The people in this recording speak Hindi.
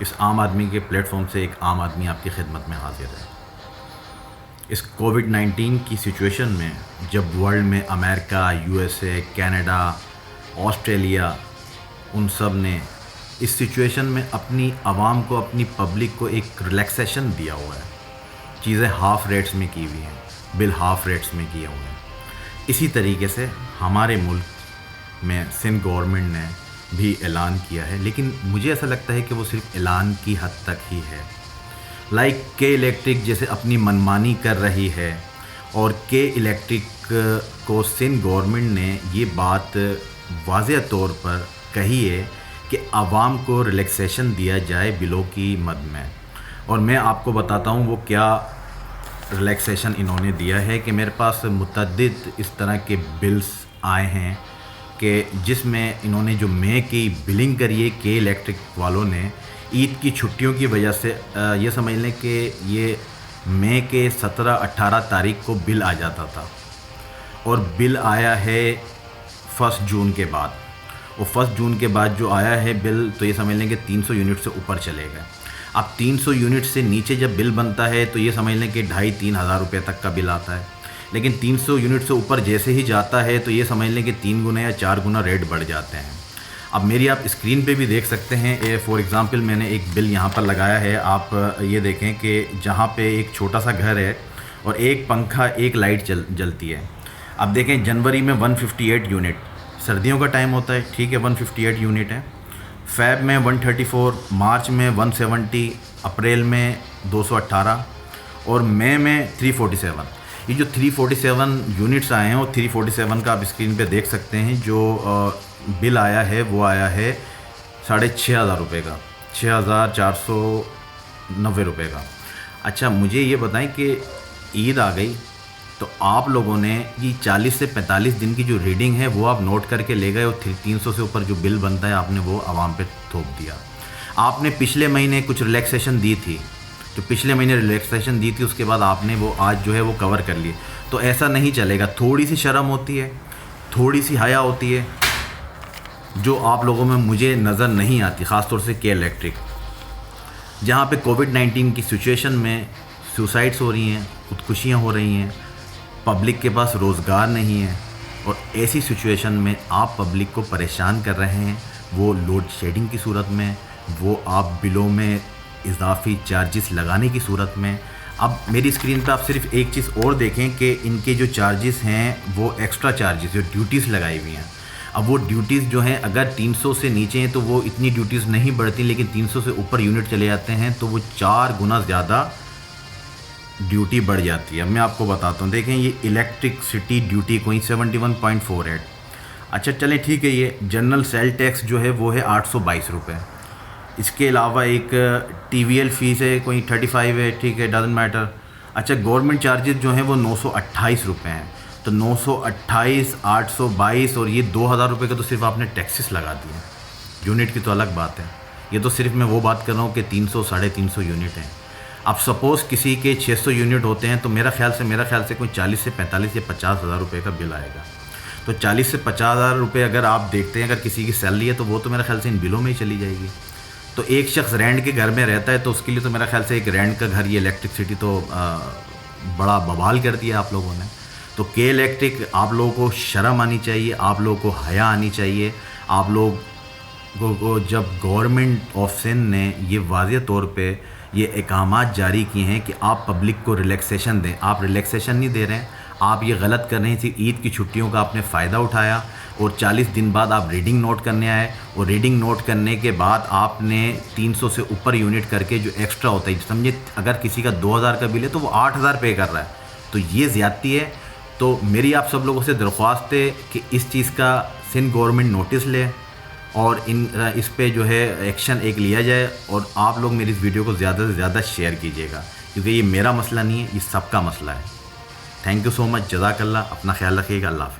इस आम आदमी के प्लेटफॉर्म से एक आम आदमी आपकी खिदमत में हाजिर है। इस कोविड-19 की सिचुएशन में जब वर्ल्ड में अमेरिका, यूएसए, कनाडा, ऑस्ट्रेलिया उन सब ने इस सिचुएशन में अपनी आवाम को, अपनी पब्लिक को एक रिलैक्सेशन दिया हुआ है। चीज़ें हाफ़ रेट्स में की हुई हैं, बिल हाफ़ रेट्स में किए हुए हैं। इसी तरीके से हमारे मुल्क में सिंध गवर्नमेंट ने भी ऐलान किया है, लेकिन मुझे ऐसा लगता है कि वो सिर्फ ऐलान की हद तक ही है। लाइक के इलेक्ट्रिक जैसे अपनी मनमानी कर रही है, और के इलेक्ट्रिक को सिंध गवर्नमेंट ने ये बात वाज़ेह तौर पर कही है कि आवाम को रिलैक्सेशन दिया जाए बिलों की मद में। और मैं आपको बताता हूँ वो क्या रिलैक्सेशन इन्होंने दिया है कि मेरे पास मुतअद्दिद इस तरह के बिल्स आए हैं कि जिसमें इन्होंने जो मई की बिलिंग करी है के इलेक्ट्रिक वालों ने, ईद की छुट्टियों की वजह से ये समझ लें कि ये मई के 17-18 तारीख को बिल आ जाता था, और बिल आया है 1 जून के बाद। और 1 जून के बाद जो आया है बिल, तो ये समझ लें कि 300 यूनिट से ऊपर चले गए। अब 300 यूनिट से नीचे जब बिल बनता है तो ये समझ लें कि 2,500-3 हज़ार रुपये तक का बिल आता है, लेकिन 300 यूनिट से ऊपर जैसे ही जाता है तो ये समझ लें कि 3 गुना या 4 गुना रेट बढ़ जाते हैं। अब मेरी आप स्क्रीन पे भी देख सकते हैं, फॉर एग्ज़ाम्पल मैंने एक बिल यहाँ पर लगाया है। आप ये देखें कि जहाँ पे एक छोटा सा घर है और एक पंखा, एक लाइट जलती है। अब देखें जनवरी में 158 यूनिट, सर्दियों का टाइम होता है, ठीक है, 158 यूनिट है। फ़ैब में 134, मार्च में 170, अप्रैल में 218 और मई में 347। ये जो 347 यूनिट्स आए हैं, और 347 का आप स्क्रीन पे देख सकते हैं जो बिल आया है वो आया है 6,500 रुपये का, 6,490 रुपये का। अच्छा, मुझे ये बताएं कि ईद आ गई तो आप लोगों ने ये 40 से 45 दिन की जो रीडिंग है वो आप नोट करके ले गए, और 300 से ऊपर जो बिल बनता है आपने वो आवाम पे थोप दिया। आपने पिछले महीने कुछ रिलैक्सेशन दी थी, जो पिछले महीने रिलैक्सेशन दी थी उसके बाद आपने वो आज जो है वो कवर कर लिए। तो ऐसा नहीं चलेगा। थोड़ी सी शर्म होती है, थोड़ी सी हया होती है, जो आप लोगों में मुझे नज़र नहीं आती, ख़ास तौर से के इलेक्ट्रिक। जहाँ पे कोविड-19 की सिचुएशन में सुसाइड्स हो रही हैं, खुदकुशियाँ हो रही हैं, पब्लिक के पास रोज़गार नहीं है, और ऐसी सिचुएशन में आप पब्लिक को परेशान कर रहे हैं, वो लोड शेडिंग की सूरत में, वो आप बिलों में इजाफी चार्जेस लगाने की सूरत में। अब मेरी स्क्रीन पे आप सिर्फ एक चीज़ और देखें कि इनके जो चार्जेस हैं वो एक्स्ट्रा चार्जेस, जो ड्यूटीज़ लगाई हुई हैं। अब वो ड्यूटीज़ जो हैं अगर 300 से नीचे हैं तो वो इतनी ड्यूटीज़ नहीं बढ़ती, लेकिन 300 से ऊपर यूनिट चले जाते हैं तो वो 4 गुना ज़्यादा ड्यूटी बढ़ जाती है। अब मैं आपको बताता हूँ, देखें ये इलेक्ट्रिसिटी ड्यूटी कोई 71.48। अच्छा चलें ठीक है, ये जनरल सेल टैक्स जो है वो है 822 रुपये। इसके अलावा एक TVL फ़ीस है कोई 35 है, ठीक है, डजंट मैटर। अच्छा, गवर्नमेंट चार्जेस जो हैं वो 928 रुपये हैं। तो 928, 822 और ये 2,000 रुपये का तो सिर्फ आपने टैक्सेस लगा दिए। यूनिट की तो अलग बात है, ये तो सिर्फ मैं वो बात कर रहा हूँ कि 300, 350 यूनिट हैं। अब सपोज़ किसी के 600 यूनिट होते हैं तो मेरा ख्याल से कोई 40 से 45 या 50 हज़ार रुपये का बिल आएगा। तो 40 से 50 हज़ार रुपये अगर आप देखते हैं, अगर किसी की सैलरी है तो वो तो मेरा ख्याल से इन बिलों में ही चली जाएगी। तो एक शख्स रेंट के घर में रहता है तो उसके लिए तो मेरा ख्याल से एक रेंट का घर, ये इलेक्ट्रिसिटी तो बड़ा बवाल कर दिया आप लोगों ने। तो के इलेक्ट्रिक, आप लोगों को शर्म आनी चाहिए, आप लोगों को हया आनी चाहिए। आप लोगों को जब गवर्नमेंट ऑफ सिंध ने ये वाज़ेह तौर पे ये अहकामात जारी किए हैं कि आप पब्लिक को रिलैक्सेशन दें, आप रिलैक्सेशन नहीं दे रहे हैं, आप ये गलत कर रहे हैं। सिर्फ ईद की छुट्टियों का आपने फ़ायदा उठाया और 40 दिन बाद आप रीडिंग नोट करने आए, और रीडिंग नोट करने के बाद आपने 300 से ऊपर यूनिट करके जो एक्स्ट्रा होता है, समझिए अगर किसी का 2,000 का बिल है तो वो 8,000 पे कर रहा है, तो ये ज़्यादती है। तो मेरी आप सब लोगों से दरख्वास्त है कि इस चीज़ का सिंध गवर्नमेंट नोटिस ले और इस पे जो है एक्शन एक लिया जाए, और आप लोग मेरी इस वीडियो को ज़्यादा से ज़्यादा शेयर कीजिएगा, क्योंकि ये मेरा मसला नहीं है, ये सबका मसला है। थैंक यू सो मच, जज़ाकल्लाह। अपना ख्याल रखिएगा। अल्लाह हाफ़िज़।